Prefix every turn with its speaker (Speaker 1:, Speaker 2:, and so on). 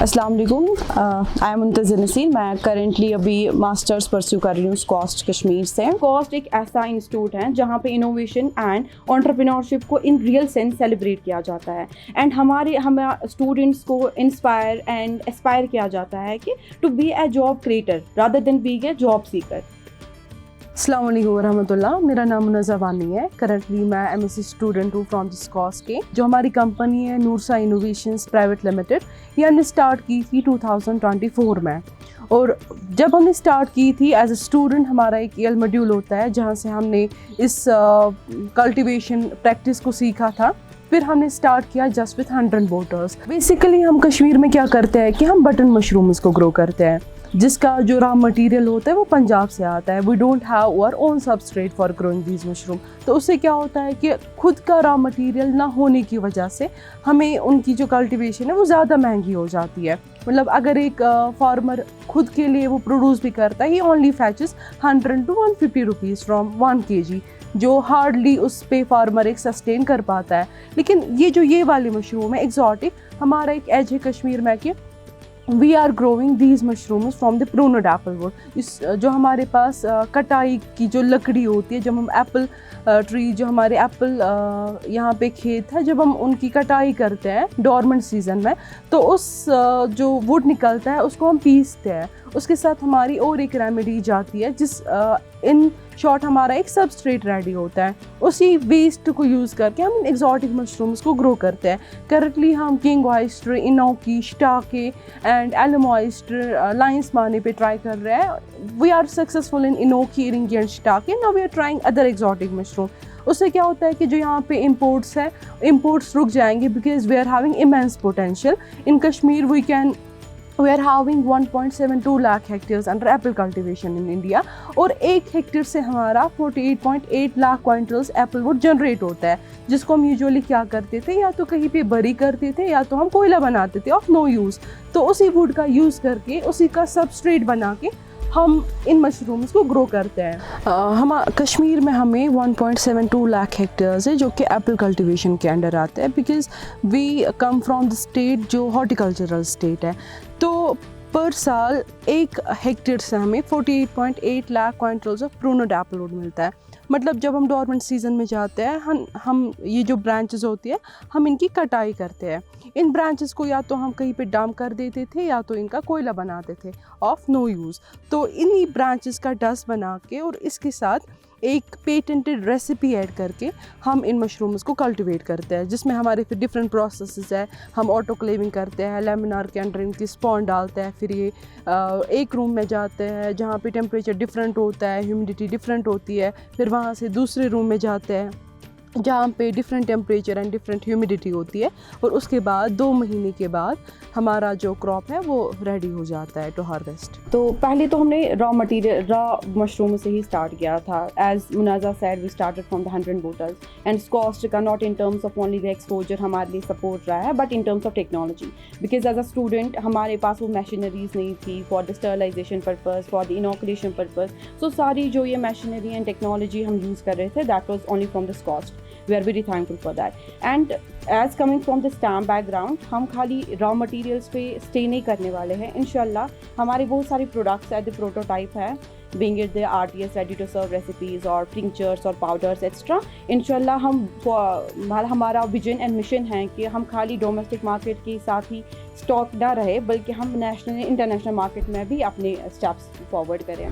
Speaker 1: अस्सलाम वालेकुम, I am मुंतज़िर Naseer. मैं करेंटली अभी मास्टर्स परस्यू कर रही हूँ स्कॉस्ट कश्मीर से। स्कॉस्ट एक ऐसा इंस्टीट्यूट है जहाँ पे इनोवेशन एंड एंटरप्रेन्योरशिप को इन रियल सेंस सेलिब्रेट किया जाता है एंड हम स्टूडेंट्स को इंस्पायर एंड एस्पायर किया जाता है कि to be a job creator rather than being a job seeker. अस्सलाम वालेकुम रहमतुल्लाह, मेरा नाम मुनज़्ज़ा वानी है। करंटली मैं एमएससी स्टूडेंट हूँ फ्रॉम स्कॉस्ट के। जो हमारी कंपनी है नूरसा इनोवेशंस प्राइवेट लिमिटेड, ये हमने स्टार्ट की थी 2024 में। और जब हमने स्टार्ट की थी एज ए स्टूडेंट, हमारा एक ईएल मॉड्यूल होता है जहाँ से हमने इस कल्टीवेशन प्रैक्टिस को सीखा था। फिर हमने स्टार्ट किया जस्ट विथ 100 बोटर्स। बेसिकली हम कश्मीर में क्या करते हैं कि हम बटन मशरूम्स को ग्रो करते हैं, जिसका जो रॉ मटेरियल होता है वो पंजाब से आता है। We don't have our own substrate for growing these mushroom. तो उससे क्या होता है कि खुद का रॉ मटेरियल ना होने की वजह से हमें उनकी जो कल्टीवेशन है वो ज़्यादा महंगी हो जाती है। मतलब अगर एक फार्मर खुद के लिए वो प्रोड्यूस भी करता है, he only fetches 100 to 150 rupees from 1 kg, जो हार्डली उस पे फार्मर एक सस्टेन कर पाता है। लेकिन ये वाली मशरूम है एग्जॉटिक, हमारा एक एज है कश्मीर में कि we are growing these mushrooms from the pruned apple wood. इस जो हमारे पास कटाई की जो लकड़ी होती है, जब हम एप्पल ट्री, जो हमारे एप्पल यहाँ पे खेत है, जब हम उनकी कटाई करते हैं डॉर्मेंट सीजन में, तो उस जो वुड निकलता है उसको हम पीसते हैं। उसके साथ हमारी और एक रेमेडी जाती है, जिस इन शॉर्ट हमारा एक सबस्ट्रेट रेडी होता है। उसी वेस्ट को यूज़ करके हम एग्जॉटिक मशरूम्स को ग्रो करते हैं। करंटली हम king oyster, enoki, shiitake and elm oyster, lines माने पे ट्राई कर रहे हैं। We are successful in enoki, eringi and shiitake. Now we are trying other exotic mushroom. उससे क्या होता है कि जो यहाँ पे इम्पोर्ट्स है, इम्पोर्ट्स रुक जाएंगे because we are having immense potential in Kashmir. We are having 1.72 lakh hectares under apple cultivation in India, और 1 हेक्टेयर से हमारा 48.8 lakh quintals Apple would generate होता है, जिसको हम यूजुअली क्या करते थे, या तो कहीं पे बरी करते थे या तो हम कोयला बनाते थे ऑफ नो यूज़। तो उसी वुड का यूज़ करके उसी का सबस्ट्रेट बना के हम इन मशरूम्स को ग्रो करते हैं। हम कश्मीर में हमें 1.72 लाख हेक्टेयर्स है जो कि एप्पल कल्टीवेशन के अंडर आते हैं, because we come from the state जो हॉर्टिकल्चरल स्टेट है। तो पर साल 1 हेक्टेयर से हमें 48.8 lakh quintals of pruned apple wood मिलता है। मतलब जब हम डॉर्मेंट सीजन में जाते हैं, हम ये जो ब्रांचेस होती है, हम इनकी कटाई करते हैं। इन ब्रांचेस को या तो हम कहीं पे डंप कर देते थे या तो इनका कोयला बनाते थे ऑफ नो यूज़। तो इन्हीं ब्रांचेस का डस्ट बना के और इसके साथ एक पेटेंटेड रेसिपी ऐड करके हम इन मशरूम्स को कल्टीवेट करते हैं, जिसमें हमारे फिर डिफरेंट प्रोसेसेस है। हम ऑटोक्लेविंग करते हैं, लेमिनार के अंडर इनकी स्पॉन डालते हैं, फिर ये एक रूम में जाते हैं जहाँ पे टेम्परेचर डिफरेंट होता है, ह्यूमिडिटी डिफरेंट होती है। फिर वहाँ से दूसरे रूम में जाते हैं जहाँ पे different temperature and different humidity होती है, और उसके बाद 2 महीने के बाद हमारा जो क्रॉप है वो रेडी हो जाता है टू हार्वेस्ट। तो पहले तो हमने रॉ मशरूम से ही स्टार्ट किया था। As Munaza said, we started from the 100 bottles and SKUAST का not in terms of only the exposure हमारे लिए सपोर्ट रहा है, but in terms of technology, because as a student हमारे पास वो मशीनरीज नहीं थी for the sterilization purpose, for the inoculation purpose. So सारी जो ये मशीनरी एंड टेक्नोलॉजी हम यूज़ कर रहे थे, that was only from the SKUAST. We are very thankful for that. And as coming from the STEM background, हम खाली raw materials पे स्टे नहीं करने वाले हैं। इंशाल्लाह हमारे बहुत सारे प्रोडक्ट्स है, द प्रोटोटाइप है, being it the RTS ready to serve recipes और tinctures और पाउडर्स एक्स्ट्रा। इंशाल्लाह हमारा विजन एंड मिशन है कि हम खाली डोमेस्टिक मार्केट के साथ ही स्टॉक ना रहे, बल्कि हम नेशनल इंटरनेशनल मार्केट में भी अपने स्टेप्स फॉरवर्ड करें।